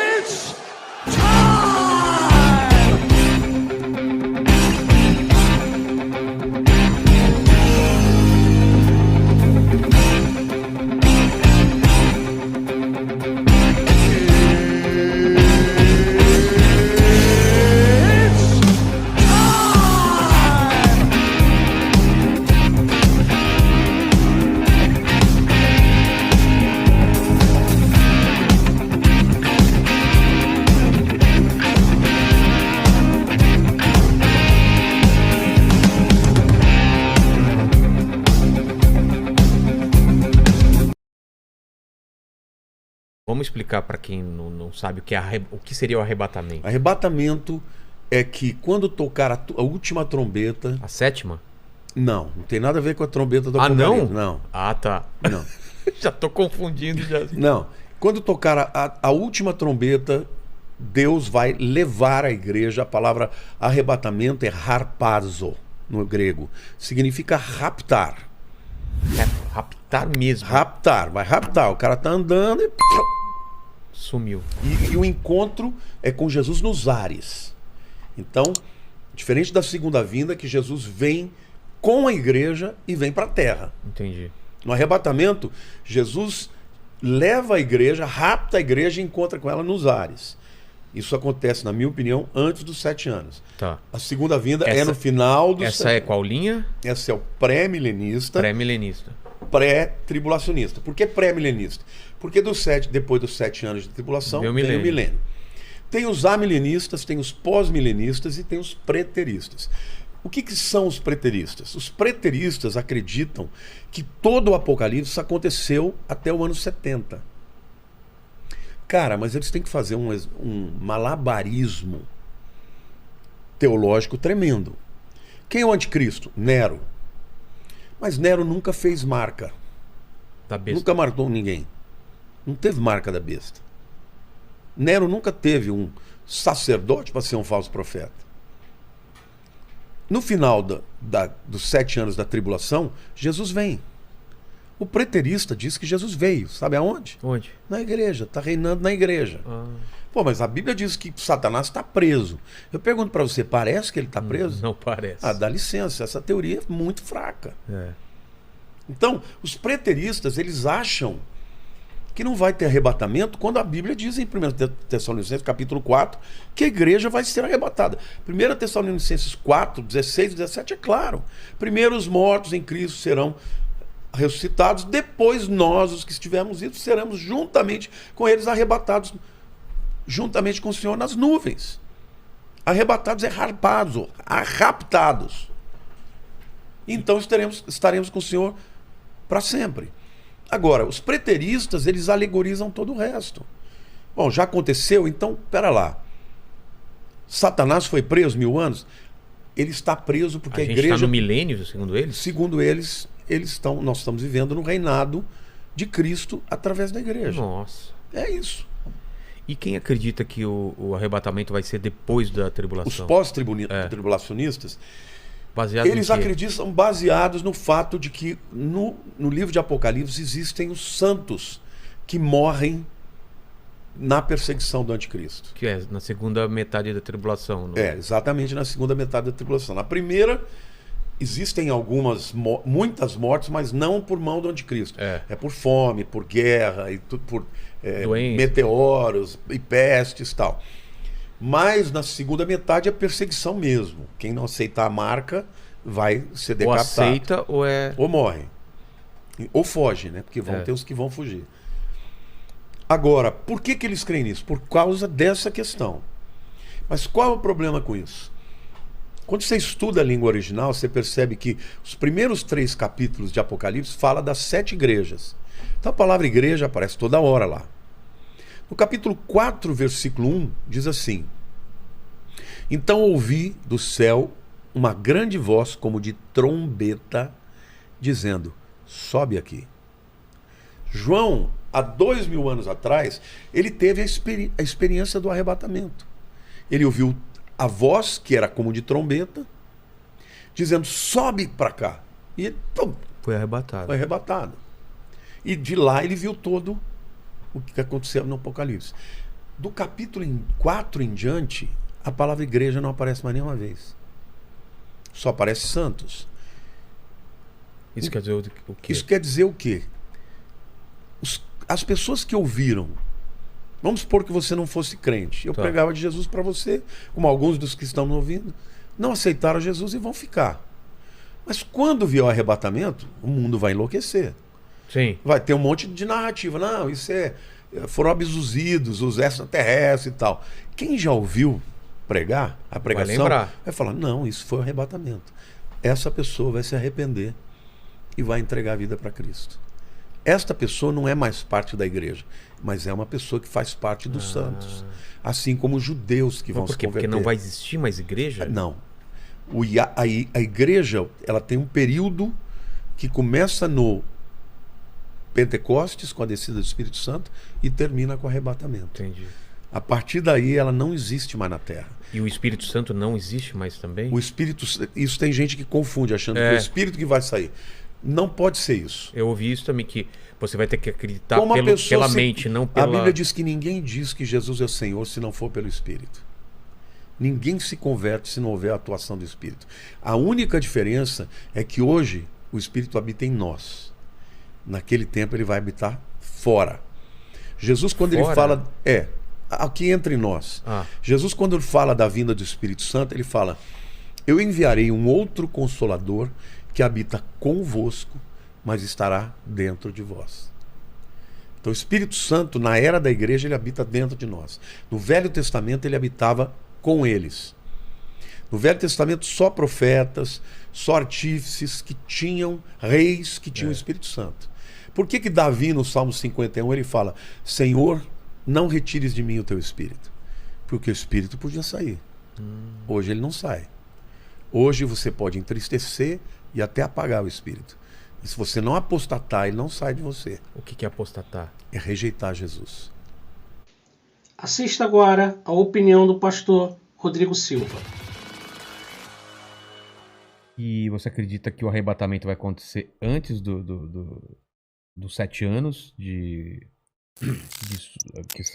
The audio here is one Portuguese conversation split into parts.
It's time! It's time! Vamos explicar para quem não sabe o que seria o arrebatamento. Arrebatamento é que quando tocar a última trombeta. A sétima? Não tem nada a ver com a trombeta do Ah, não? Apocalipse. Não. Ah, tá. Não. Já tô confundindo já. Não. Quando tocar a última trombeta, Deus vai levar a igreja. A palavra arrebatamento é harpazo no grego. Significa raptar. É, raptar mesmo. Raptar, vai raptar. O cara tá andando e Sumiu. E o encontro é com Jesus nos ares. Então, diferente da segunda vinda, que Jesus vem com a igreja e vem para a terra. Entendi. No arrebatamento, Jesus leva a igreja, rapta a igreja e encontra com ela nos ares. Isso acontece, na minha opinião, antes dos 7 anos. Tá. A segunda vinda é Essa- no final dos Essa é qual linha? Essa é o pré-milenista, Pré-milenista. pré-tribulacionista. Por que pré-milenista? Porque depois dos 7 anos de tribulação, Vem o vem o milênio. milênio. Tem os amilenistas, tem os pós-milenistas e tem os preteristas. O que são os preteristas? Os preteristas acreditam que todo o Apocalipse aconteceu até o ano 70. Cara, mas eles têm que fazer um malabarismo teológico tremendo. Quem é o anticristo? Nero. Mas Nero nunca fez marca. Da besta. Nunca matou ninguém. Não teve marca da besta. Nero nunca teve um sacerdote para ser um falso profeta. No final dos 7 anos da tribulação, Jesus vem. O preterista diz que Jesus veio. Sabe aonde? Onde? Na igreja. Está reinando na igreja. Ah, Pô, mas a Bíblia diz que Satanás está preso. Eu pergunto para você, parece que ele está preso? não parece. Ah, dá licença. Essa teoria é muito fraca. É. Então, os preteristas, eles acham que não vai ter arrebatamento quando a Bíblia diz em 1 Tessalonicenses capítulo 4 que a igreja vai ser arrebatada. 1 Tessalonicenses 4, 16 e 17 é claro. Primeiro os mortos em Cristo serão ressuscitados, depois nós, os que estivermos vivos, seremos juntamente com eles arrebatados, juntamente com o Senhor nas nuvens. Arrebatados é harpazo, raptados. Então estaremos com o Senhor para sempre. Agora, os preteristas, eles alegorizam todo o resto. Bom, já aconteceu, então, pera lá. Satanás foi preso 1000 anos? Ele está preso porque A a gente igreja, está no milênio, segundo eles? segundo eles, nós estamos vivendo no reinado de Cristo através da igreja. Nossa. É isso. E quem acredita que o arrebatamento vai ser depois da Os tribulação? pós-tribulacionistas, Baseado eles em quê? acreditam baseados no fato de que no livro de Apocalipse existem os santos que morrem na perseguição do anticristo. Que é na segunda metade da tribulação. É, exatamente na segunda metade da tribulação. Na primeira, existem muitas mortes, mas não por mão do anticristo. É. Por fome, por guerra, e por Doença. meteoros e pestes e tal. Mas na segunda metade é perseguição mesmo. Quem não aceitar a marca vai ser Ou decapitado. aceita ou é... Ou morre. Ou foge, né? Porque vão É. ter os que vão fugir. Agora, por que eles creem nisso? Por causa dessa questão. Mas qual é o problema com isso? Quando você estuda a língua original, você percebe que os primeiros 3 capítulos de Apocalipse fala das 7 igrejas. Então a palavra igreja aparece toda hora lá. No capítulo 4, versículo 1, diz assim: Então ouvi do céu uma grande voz como de trombeta, dizendo: sobe aqui. João, há 2000 anos atrás, ele teve a experiência do arrebatamento. Ele ouviu a voz, que era como de trombeta, dizendo: sobe para cá. E ele Foi arrebatado. foi arrebatado. E de lá ele viu todo o que aconteceu no Apocalipse. Do capítulo 4 em diante, a palavra igreja não aparece mais nenhuma vez. Só aparece santos. Isso quer dizer o quê? Isso quer dizer o quê? As pessoas que ouviram, vamos supor que você não fosse crente, eu Tá. pregava de Jesus para você, como alguns dos que estão me ouvindo, não aceitaram Jesus e vão ficar. Mas quando vier o arrebatamento, o mundo vai enlouquecer. Sim. Vai ter um monte de narrativa. Não, isso foram abduzidos, os extraterrestres e tal. Quem já ouviu pregar, a pregação, lembrar. vai falar, não, isso foi o arrebatamento. Essa pessoa vai se arrepender e vai entregar a vida para Cristo. Esta pessoa não é mais parte da igreja, mas é uma pessoa que faz parte dos santos. Assim como os judeus que vão Por se quê? converter. Porque não vai existir mais igreja? Não. A igreja, ela tem um período que começa no Pentecostes, com a descida do Espírito Santo, e termina com o arrebatamento. Entendi. A partir daí, ela não existe mais na Terra. E o Espírito Santo não existe mais também? O Espírito, isso tem gente que confunde, achando que é o Espírito que vai sair. Não pode ser isso. Eu ouvi isso também, que você vai ter que acreditar Como a pessoa pela se- mente, não pela... A Bíblia diz que ninguém diz que Jesus é o Senhor se não for pelo Espírito. Ninguém se converte se não houver a atuação do Espírito. A única diferença é que hoje o Espírito habita em nós. Naquele tempo ele vai habitar fora. Jesus, quando ele Fora? fala... aqui entre nós. Ah. Jesus, quando ele fala da vinda do Espírito Santo, ele fala: eu enviarei um outro Consolador que habita convosco, mas estará dentro de vós. Então o Espírito Santo, na era da igreja, ele habita dentro de nós. No Velho Testamento ele habitava com eles. No Velho Testamento só profetas, só artífices que tinham, reis que tinham o Espírito Santo. Por que Davi no Salmo 51 ele fala: Senhor, não retires de mim o teu Espírito? Porque o Espírito podia sair. Hoje ele não sai. Hoje você pode entristecer e até apagar o Espírito. E se você não apostatar, ele não sai de você. O que é apostatar? É rejeitar Jesus. Assista agora a opinião do pastor Rodrigo Silva. E você acredita que o arrebatamento vai acontecer antes dos 7 anos que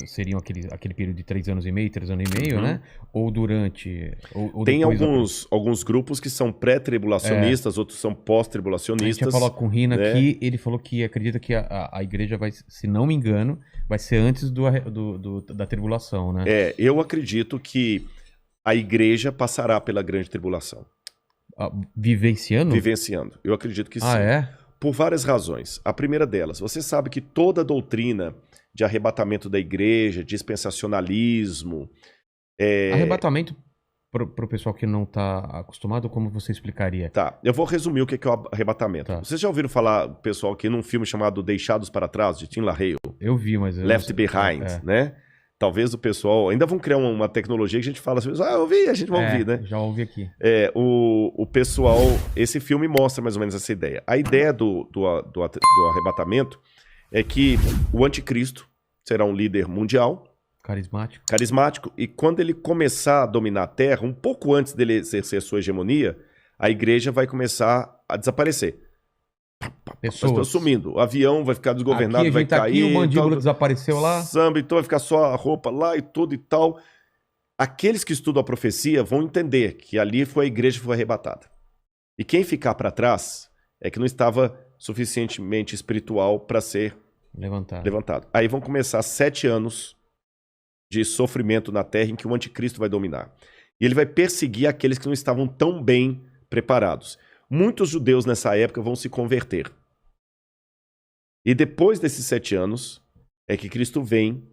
seriam aquele período de 3 anos e meio, 3 anos e meio, né? Ou durante... Ou Tem depois alguns grupos que são pré-tribulacionistas, outros são A gente pós-tribulacionistas. ia falar com o Rina né? aqui, ele falou que acredita que a igreja vai, se não me engano, vai ser antes da tribulação, né? Eu acredito que a igreja passará pela grande tribulação, Vivenciando? vivenciando. Eu acredito que sim. Ah, é? Por várias razões. A primeira delas, você sabe que toda a doutrina de arrebatamento da igreja, dispensacionalismo... Arrebatamento, pro pessoal que não tá acostumado, como você explicaria? Tá, eu vou resumir o que é o arrebatamento. Tá. Vocês já ouviram falar, pessoal, aqui num filme chamado Deixados para Trás, de Tim LaHaye? Eu vi, mas... eu não Left sei. Behind, É. né? Talvez o pessoal... Ainda vão criar uma tecnologia que a gente fala assim, eu ouvi, a gente vai ouvir, né? Já ouvi aqui. O pessoal... Esse filme mostra mais ou menos essa ideia. A ideia do arrebatamento é que o anticristo será um líder mundial, Carismático. carismático, e quando ele começar a dominar a Terra, um pouco antes dele exercer sua hegemonia, a igreja vai começar a desaparecer. As pessoas sumindo. O avião vai ficar desgovernado, Aqui, a vai gente tá cair. aqui, o mandíbula tal. desapareceu lá. Samba, então vai ficar só a roupa lá e tudo e tal. Aqueles que estudam a profecia vão entender que ali foi a igreja que foi arrebatada. E quem ficar para trás é que não estava suficientemente espiritual para ser levantado. Aí vão começar 7 anos de sofrimento na terra em que o anticristo vai dominar. E ele vai perseguir aqueles que não estavam tão bem preparados. Muitos judeus nessa época vão se converter. E depois desses 7 anos é que Cristo vem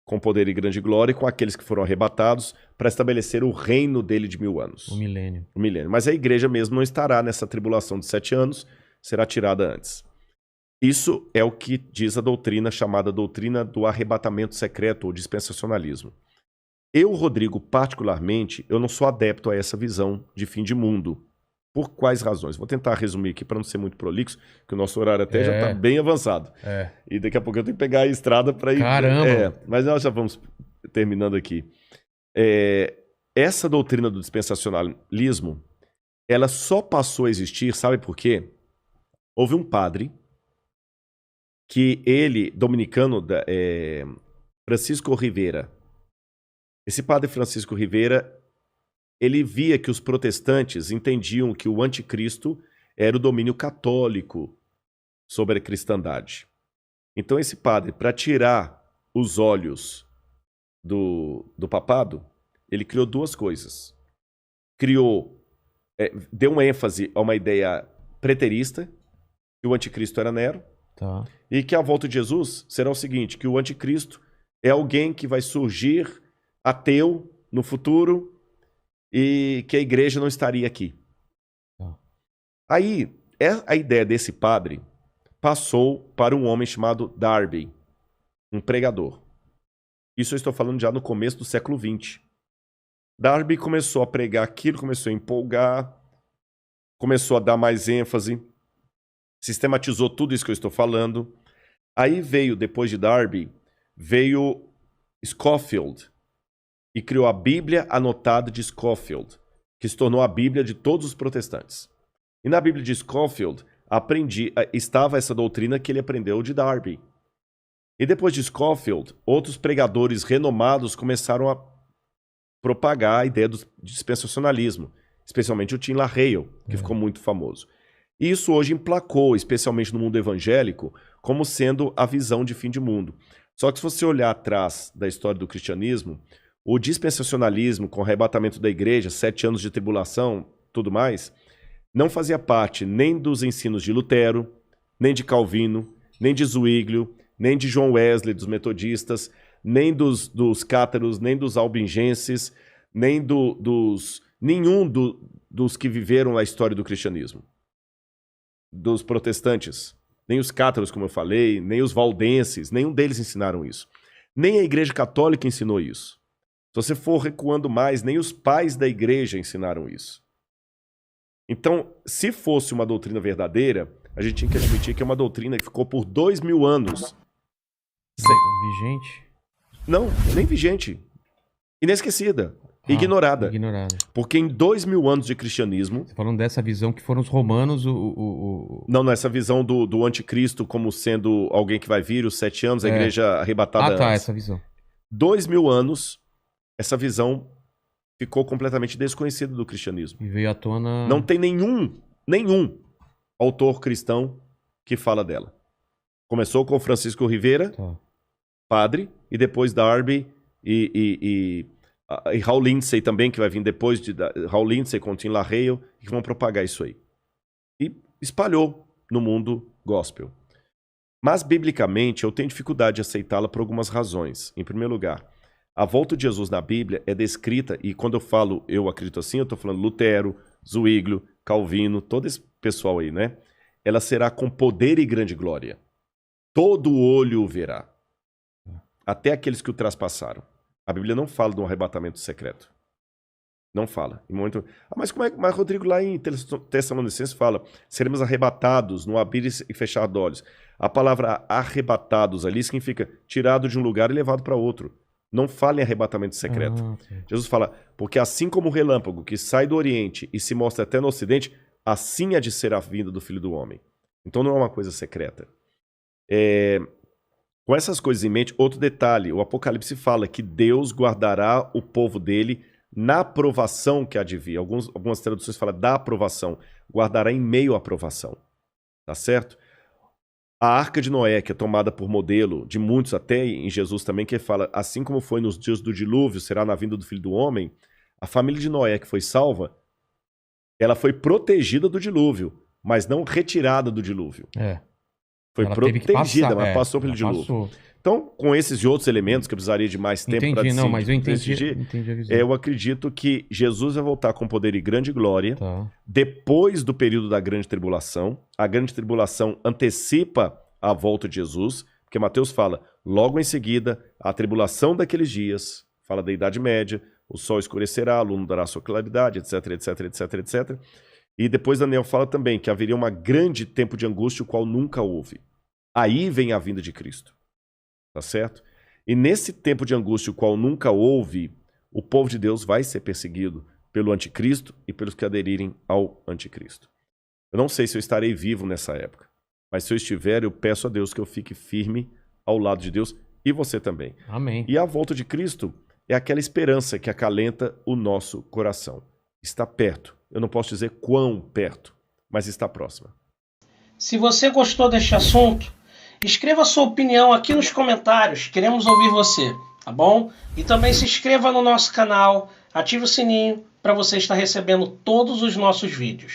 com poder e grande glória com aqueles que foram arrebatados para estabelecer o reino dele de 1000 anos. O milênio. O milênio. Mas a igreja mesmo não estará nessa tribulação de 7 anos, será tirada antes. Isso é o que diz a doutrina chamada doutrina do arrebatamento secreto ou dispensacionalismo. Eu, Rodrigo, particularmente, eu não sou adepto a essa visão de fim de mundo. Por quais razões? Vou tentar resumir aqui para não ser muito prolixo, que o nosso horário até já está bem avançado. E daqui a pouco eu tenho que pegar a estrada para ir... Caramba! Mas nós já vamos terminando aqui. Essa doutrina do dispensacionalismo, ela só passou a existir, sabe por quê? Houve um padre que ele, dominicano, Francisco Rivera, esse padre Francisco Rivera, ele via que os protestantes entendiam que o anticristo era o domínio católico sobre a cristandade. Então esse padre, para tirar os olhos do papado, ele criou duas coisas. Deu uma ênfase a uma ideia preterista, que o anticristo era Nero, Tá. e que a volta de Jesus será o seguinte, que o anticristo é alguém que vai surgir ateu no futuro e que a igreja não estaria aqui. Tá. Aí, a ideia desse padre passou para um homem chamado Darby, um pregador. Isso eu estou falando já no começo do século XX. Darby começou a pregar aquilo, começou a empolgar, começou a dar mais ênfase, sistematizou tudo isso que eu estou falando. Aí veio, depois de Darby, veio Scofield e criou a Bíblia Anotada de Scofield, que se tornou a Bíblia de todos os protestantes. E na Bíblia de Scofield estava essa doutrina que ele aprendeu de Darby. E depois de Scofield, outros pregadores renomados começaram a propagar a ideia do dispensacionalismo, especialmente o Tim LaHale, que ficou muito famoso. E isso hoje emplacou, especialmente no mundo evangélico, como sendo a visão de fim de mundo. Só que se você olhar atrás da história do cristianismo, o dispensacionalismo, com o arrebatamento da igreja, 7 anos de tribulação, tudo mais, não fazia parte nem dos ensinos de Lutero, nem de Calvino, nem de Zwinglio, nem de John Wesley, dos metodistas, nem dos cátaros, nem dos albingenses, nem nenhum dos que viveram a história do cristianismo. Dos protestantes, nem os cátaros, como eu falei, nem os valdenses, nenhum deles ensinaram isso. Nem a Igreja Católica ensinou isso. Se você for recuando mais, nem os pais da igreja ensinaram isso. Então, se fosse uma doutrina verdadeira, a gente tinha que admitir que é uma doutrina que ficou por 2000 anos. Vigente? Não, nem vigente. Inesquecida. Ignorada. Ignorada. Porque em 2000 anos de cristianismo... Você falando dessa visão que foram os romanos Não, essa visão do anticristo como sendo alguém que vai vir, os 7 anos, a igreja arrebatada Ah, tá, antes. essa visão. 2000 anos, essa visão ficou completamente desconhecida do cristianismo. E veio à tona... Não tem nenhum autor cristão que fala dela. Começou com Francisco Rivera, Tá. padre, e depois Darby e Hal Lindsey também, que vai vir depois de Hal Lindsey com Tim LaHale, que vão propagar isso aí. E espalhou no mundo gospel. Mas, biblicamente, eu tenho dificuldade de aceitá-la por algumas razões. Em primeiro lugar, a volta de Jesus na Bíblia é descrita, e quando eu falo eu acredito assim, eu estou falando Lutero, Zwinglio, Calvino, todo esse pessoal aí, né? Ela será com poder e grande glória. Todo olho o verá. Até aqueles que o traspassaram. A Bíblia não fala de um arrebatamento secreto. Não fala. Em momento... mas como é que Rodrigo lá em Tessalonicenses fala? Seremos arrebatados no abrir e fechar de olhos. A palavra arrebatados ali significa tirado de um lugar e levado para outro. Não fala em arrebatamento secreto. Okay. Jesus fala, porque assim como o relâmpago que sai do Oriente e se mostra até no Ocidente, assim há de ser a vinda do Filho do Homem. Então não é uma coisa secreta. Com essas coisas em mente, outro detalhe, o Apocalipse fala que Deus guardará o povo dele na provação que há de vir. Algumas traduções falam da aprovação. Guardará em meio à aprovação. Tá certo? A Arca de Noé, que é tomada por modelo de muitos, até em Jesus também, que fala, assim como foi nos dias do dilúvio, será na vinda do Filho do Homem, a família de Noé que foi salva, ela foi protegida do dilúvio, mas não retirada do dilúvio. Foi ela teve que protegida, passar, mas passou pelo dilúvio. Passou. Então, com esses e outros elementos, que eu precisaria de mais tempo para decidir, mas eu entendi a visão. eu acredito que Jesus vai voltar com poder e grande glória, Tá. depois do período da grande tribulação. A grande tribulação antecipa a volta de Jesus, porque Mateus fala, logo em seguida, a tribulação daqueles dias, fala da Idade Média, o sol escurecerá, a lua não dará sua claridade, etc, etc, etc, etc. E depois Daniel fala também que haveria um grande tempo de angústia, o qual nunca houve. Aí vem a vinda de Cristo. Tá certo? E nesse tempo de angústia, o qual nunca houve, o povo de Deus vai ser perseguido pelo anticristo e pelos que aderirem ao anticristo. Eu não sei se eu estarei vivo nessa época. Mas se eu estiver, eu peço a Deus que eu fique firme ao lado de Deus e você também. Amém. E a volta de Cristo é aquela esperança que acalenta o nosso coração. Está perto. Eu não posso dizer quão perto, mas está próxima. Se você gostou deste assunto, escreva sua opinião aqui nos comentários. Queremos ouvir você, tá bom? E também se inscreva no nosso canal, ative o sininho para você estar recebendo todos os nossos vídeos.